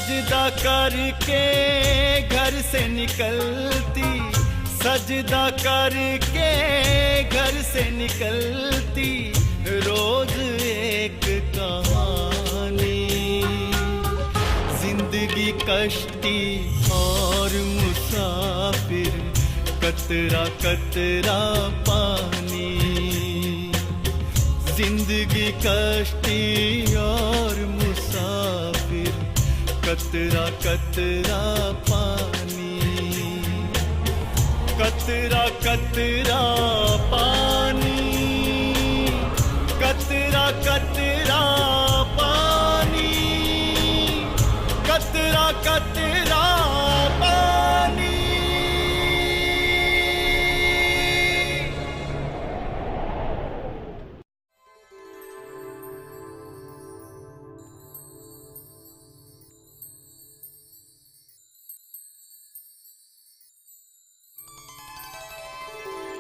सजदा करके घर से निकलती, सजदा करके घर से निकलती, रोज एक कहानी। जिंदगी कश्ती और मुसाफिर, कतरा कतरा पानी। जिंदगी कश्ती और मुसाफिर, कतरा कतरा पानी। कतरा कतरा पानी, कतरा कतरा पानी, कतरा कतरा पानी।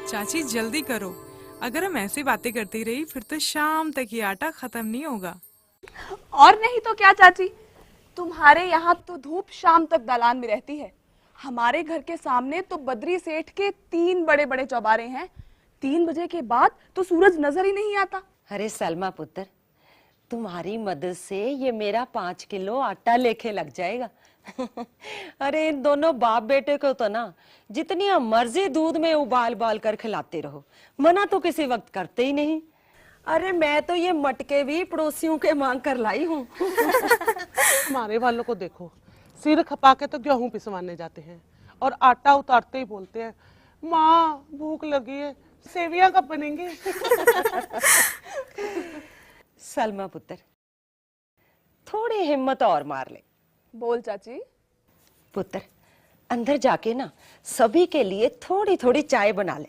चाची जल्दी करो, अगर हम ऐसी बातें करती रही फिर तो शाम तक ये आटा खत्म नहीं होगा। और नहीं तो क्या चाची, तुम्हारे यहाँ तो धूप शाम तक दालान में रहती है। हमारे घर के सामने तो बद्री सेठ के 3 बड़े बड़े चौबारे हैं। 3 बजे के बाद तो सूरज नजर ही नहीं आता। अरे सलमा पुत्र, तुम्हारी मदद से ये मेरा 5 किलो आटा लेके लग जाएगा। अरे इन दोनों बाप बेटे को तो ना जितनी मर्जी दूध में उबाल बाल कर खिलाते रहो, मना तो किसी वक्त करते ही नहीं। अरे मैं तो ये मटके भी पड़ोसियों के मांग कर लाई हूँ। हमारे वालों को देखो, सिर खपा के तो गेहूं पिसवाने जाते हैं और आटा उतारते ही बोलते हैं, माँ भूख लगी है, सेवियां कब बनेंगे। सलमा पुत्र, थोड़ी हिम्मत और मार ले। बोल चाची। पुत्र, अंदर जाके ना सभी के लिए थोड़ी थोड़ी चाय बना ले।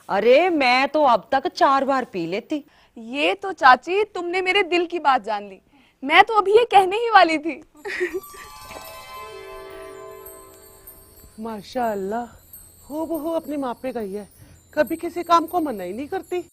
अरे मैं तो अब तक 4 बार पी लेती। ये तो चाची तुमने मेरे दिल की बात जान ली, मैं तो अभी ये कहने ही वाली थी। माशाअल्लाह, हूबहू अपनी माँ पे गई है, कभी किसी काम को मना ही नहीं करती।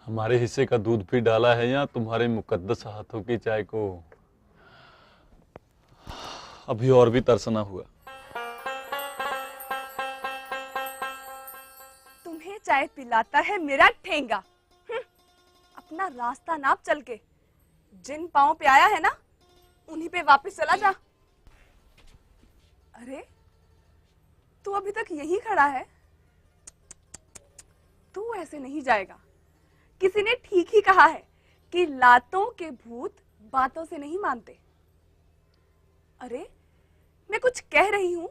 हमारे हिस्से का दूध भी डाला है या तुम्हारे मुकद्दस हाथों की चाय को अभी और भी तरसना हुआ। तुम्हें चाय पिलाता है मेरा ठेंगा। अपना रास्ता नाप चल के, जिन पांव पे आया है ना उन्हीं पे वापस चला जा। अरे तू अभी तक यहीं खड़ा है, तू ऐसे नहीं जाएगा। किसी ने ठीक ही कहा है कि लातों के भूत बातों से नहीं मानते। अरे मैं कुछ कह रही हूं,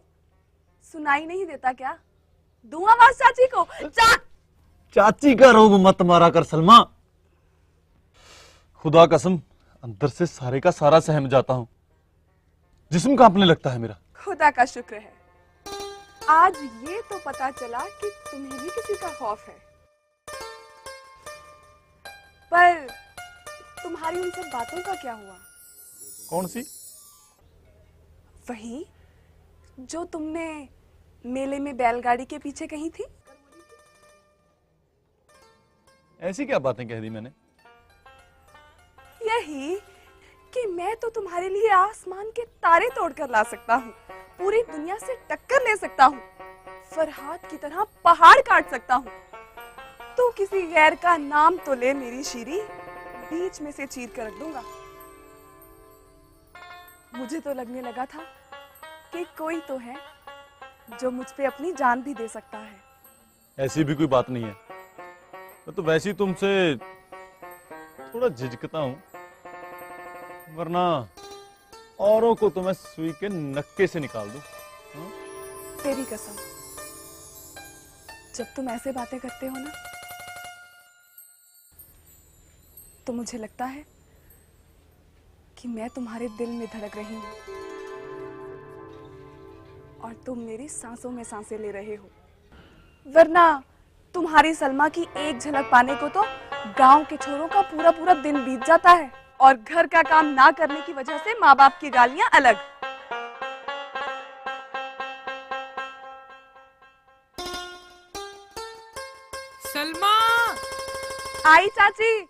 सुनाई नहीं देता क्या? दूं आवाज चाची को। चाची का रोब मत मारा कर सलमा, खुदा कसम अंदर से सारे का सारा सहम जाता हूं, जिस्म कांपने लगता है मेरा। खुदा का शुक्र है, आज ये तो पता चला कि तुम्हें भी किसी का खौफ है। पर तुम्हारी उन सब बातों का क्या हुआ? कौन सी? वही जो तुमने मेले में बैलगाड़ी के पीछे कही थी। ऐसी क्या बातें कह दी मैंने? यही कि मैं तो तुम्हारे लिए आसमान के तारे तोड़कर ला सकता हूँ, पूरी दुनिया से टक्कर ले सकता हूँ, फरहाद की तरह पहाड़ काट सकता हूँ। तो किसी गैर का नाम तो ले मेरी शीरी, बीच में से चीर कर रख दूंगा। मुझे तो लगने लगा था कि कोई तो है जो मुझ पे अपनी जान भी दे सकता है। ऐसी भी कोई बात नहीं है, मैं तो वैसे ही तुमसे थोड़ा झिझकता हूं, वरना औरों को तो मैं सुई के नक्के से निकाल दूं। तेरी कसम, जब तुम ऐसे बातें करते हो ना तो मुझे लगता है कि मैं तुम्हारे दिल में धड़क रही हूँ और तुम मेरी सांसों में सांसें ले रहे हो। वरना तुम्हारी सलमा की एक झलक पाने को तो गांव के छोरों का पूरा पूरा दिन बीत जाता है, और घर का काम ना करने की वजह से माँ बाप की गालियां अलग। सलमा, आई चाची,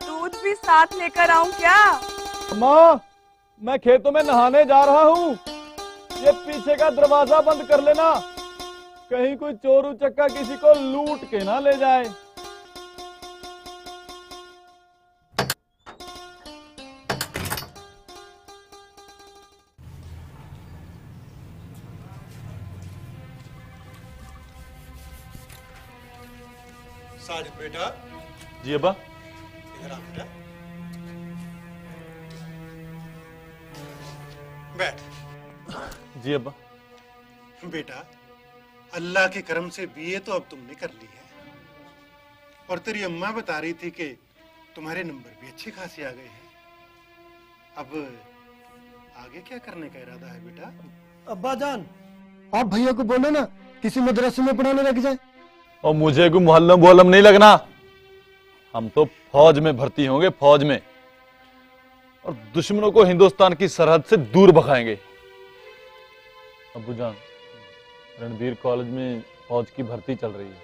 दूध भी साथ लेकर आऊं क्या? माँ, मैं खेतों में नहाने जा रहा हूँ। ये पीछे का दरवाजा बंद कर लेना, कहीं कोई चोर उचक्का किसी को लूट के ना ले जाए। साजिद बेटा, जी अब्बा। इधर आ बेटा, बैठ। जी अब्बा। बेटा, अल्लाह के करम से बीए तो अब तुमने कर ली है, और तेरी अम्मा बता रही थी कि तुम्हारे नंबर भी अच्छे खासे आ गए हैं। अब आगे क्या करने का इरादा है बेटा? अब्बा जान, आप भैया को बोलो ना किसी मदरसे में पढ़ाने लग जाए। और मुझे कोई मुहल्लम वोहल्लम नहीं लगना, हम तो फौज में भर्ती होंगे, फौज में, और दुश्मनों को हिंदुस्तान की सरहद से दूर भगाएंगे। अब्बू जान, रणबीर कॉलेज में फौज की भर्ती चल रही है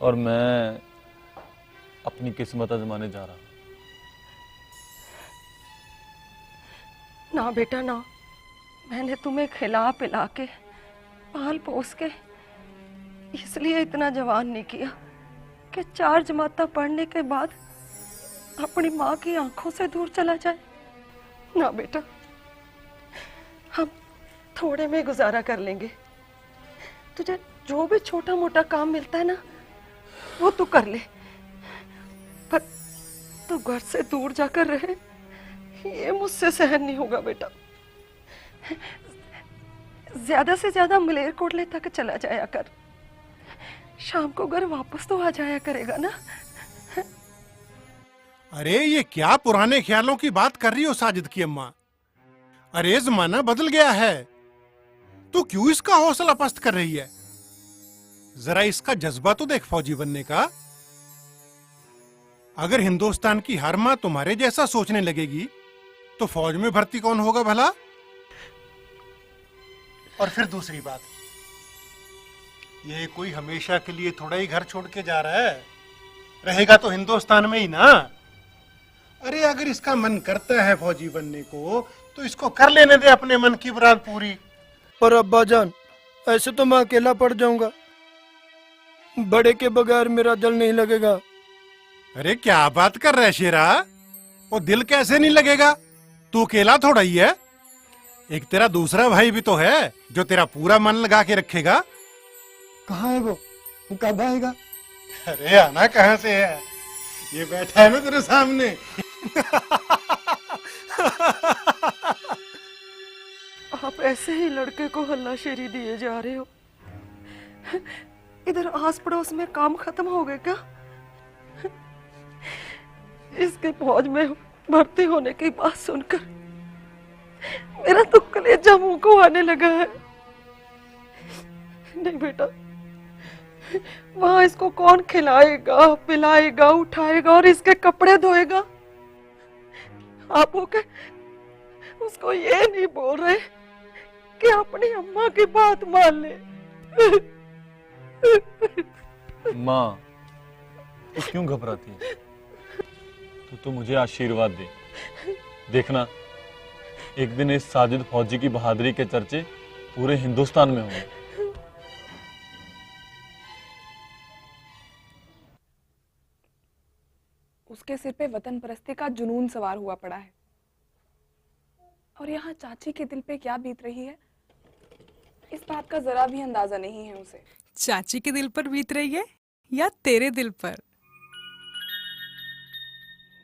और मैं अपनी किस्मत आजमाने जा रहा हूं। ना बेटा ना, मैंने तुम्हें खिला पिला के पाल पोस के इसलिए इतना जवान नहीं किया कि 4 जमाता पढ़ने के बाद अपनी माँ की आंखों से दूर चला जाए। ना बेटा, हम थोड़े में गुजारा कर लेंगे। तुझे जो भी छोटा मोटा काम मिलता है ना, वो तू कर ले, पर तू घर से दूर जाकर रहे, ये मुझसे सहन नहीं होगा बेटा। ज्यादा से ज्यादा मलेरकोटले तक चला जाया कर, शाम को घर वापस तो आ जाया करेगा ना। अरे ये क्या पुराने ख्यालों की बात कर रही हो साजिद की अम्मा? अरे जमाना बदल गया है, तो क्यों इसका हौसला पस्त कर रही है? जरा इसका जज्बा तो देख फौजी बनने का। अगर हिंदुस्तान की हर माँ तुम्हारे जैसा सोचने लगेगी तो फौज में भर्ती कौन होगा भला? और फिर दूसरी बात, ये कोई हमेशा के लिए थोड़ा ही घर छोड़ के जा रहा है, रहेगा तो हिंदुस्तान में ही ना। अरे अगर इसका मन करता है फौजी बनने को तो इसको कर लेने दे अपने मन की मुराद पूरी। पर अब्बा जान, ऐसे तो मैं अकेला पड़ जाऊंगा, बड़े के बगैर मेरा दिल नहीं लगेगा। अरे क्या बात कर रहा है शेरा, वो दिल कैसे नहीं लगेगा? तू अकेला थोड़ा ही है, एक तेरा दूसरा भाई भी तो है जो तेरा पूरा मन लगा के रखेगा। कहाँ है वो कब आएगा? अरे आना कहाँ से है, ये बैठा है ना तेरे सामने। आप ऐसे ही लड़के को हल्लाशेरी दिए जा रहे हो। इधर आस पड़ोस में काम खत्म हो गए क्या? इसके फौज में भर्ती होने की बात सुनकर मेरा तो कलेजा मुंह को आने लगा है। नहीं बेटा, वहां इसको कौन खिलाएगा, पिलाएगा, उठाएगा और इसके कपड़े धोएगा? आप होके उसको ये नहीं बोल रहे कि अपनी अम्मा की बात मान ले। माँ, तू क्यों घबराती है? तो मुझे आशीर्वाद दे। देखना, एक दिन इस साजिद फौजी की बहादुरी के चर्चे पूरे हिंदुस्तान में होंगे। उसके सिर पे वतन परस्ती का जुनून सवार हुआ पड़ा है, और यहाँ चाची के दिल पे क्या बीत रही है, इस बात का जरा भी अंदाजा नहीं है उसे। चाची के दिल पर बीत रही है या तेरे दिल पर?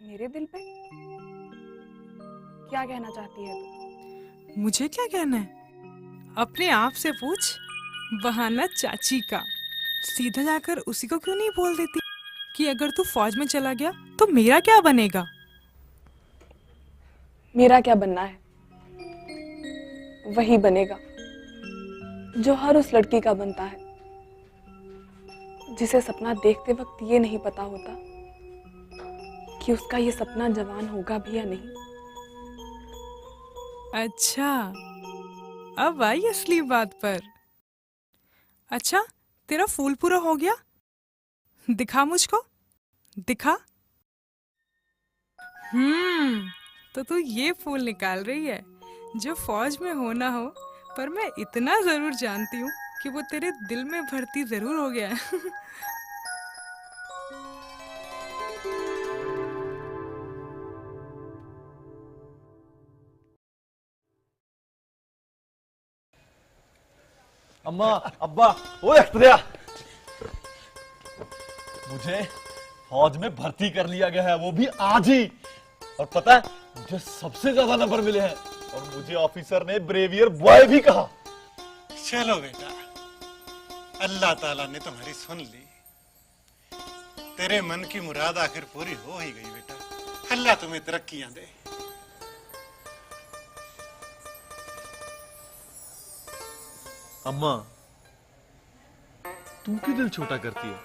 मेरे दिल पे? क्या कहना चाहती है तू? मुझे क्या कहना है? अपने आप से पूछ। बहाना चाची का, सीधा जाकर उसी को क्यों नहीं बोल देती? कि अगर तू फौज में चला गया तो मेरा क्या बनेगा? मेरा क्या बनना है वही बनेगा जो हर उस लड़की का बनता है जिसे सपना देखते वक्त ये नहीं पता होता कि उसका ये सपना जवान होगा भी या नहीं। अच्छा, अब आई असली बात पर। अच्छा, तेरा फूल पूरा हो गया? दिखा मुझको, दिखा। तो तू ये फूल निकाल रही है जो फौज में हो ना हो, पर मैं इतना जरूर जानती हूँ कि वो तेरे दिल में भर्ती जरूर हो गया है। अम्मा, अब्बा, ओ अख्तरिया, मुझे फौज में भर्ती कर लिया गया है, वो भी आज ही। और पता है मुझे सबसे ज्यादा नंबर मिले हैं और मुझे ऑफिसर ने ब्रेवियर बॉय भी कहा। चलो बेटा, अल्लाह ताला ने तुम्हारी सुन ली। तेरे मन की मुराद आखिर पूरी हो ही गई बेटा। अल्लाह तुम्हें तरक्कियां दे। अम्मा, तुम क्यों दिल छोटा करती है?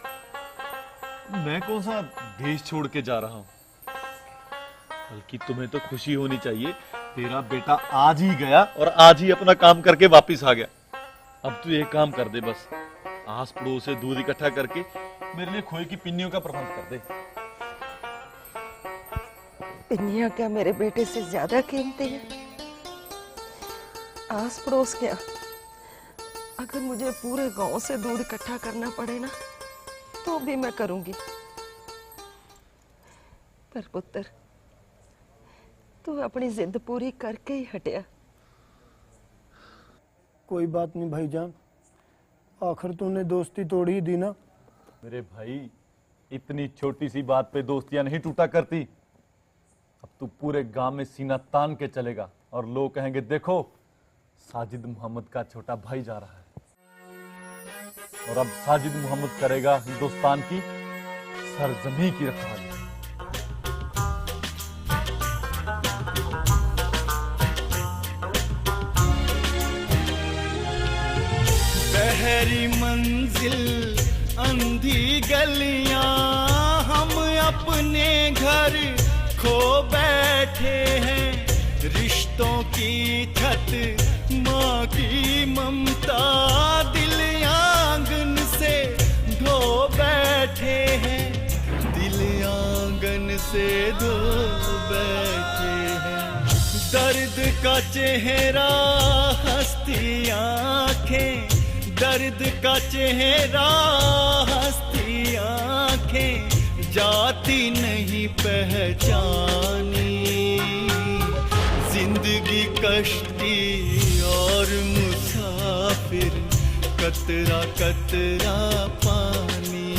मैं कौन सा देश छोड़ के जा रहा हूं? बल्कि तुम्हें तो खुशी होनी चाहिए, तेरा बेटा आज ही गया और आज ही अपना काम करके वापस आ गया। अब तू एक काम कर दे, बस आस पड़ोस से दूध इकट्ठा करके मेरे लिए खोए की पिन्नियों का प्रबंध कर दे। पिन्नियां क्या मेरे बेटे से ज्यादा कीमती है? आस पड़ोस क्या, अगर मुझे पूरे गांव से दूध इकट्ठा करना पड़े ना तो भी मैं करूंगी। पर पुत्र, तू अपनी जिद पूरी करके ही हटिया। कोई बात नहीं भाईजान, आखिर तूने दोस्ती तोड़ ही दी ना। मेरे भाई, इतनी छोटी सी बात पे दोस्तियां नहीं टूटा करती। अब तू पूरे गांव में सीना तान के चलेगा और लोग कहेंगे देखो साजिद मोहम्मद का छोटा भाई जा रहा है। और अब साजिद मोहम्मद करेगा हिंदुस्तान की सरजमी की रखवाली। बहरी मंजिल अंधी गलियां, हम अपने घर खो बैठे हैं। रिश्तों की छत, माँ की ममता, दिल आंगन से धो बैठे हैं। दिल आंगन से धो बैठे हैं। दर्द का चेहरा, हंसती आंखें, दर्द का चेहरा, हंसती आंखें, जाती नहीं पहचानी। जिंदगी कश्ती और मुसाफिर, कतरा कतरा पानी।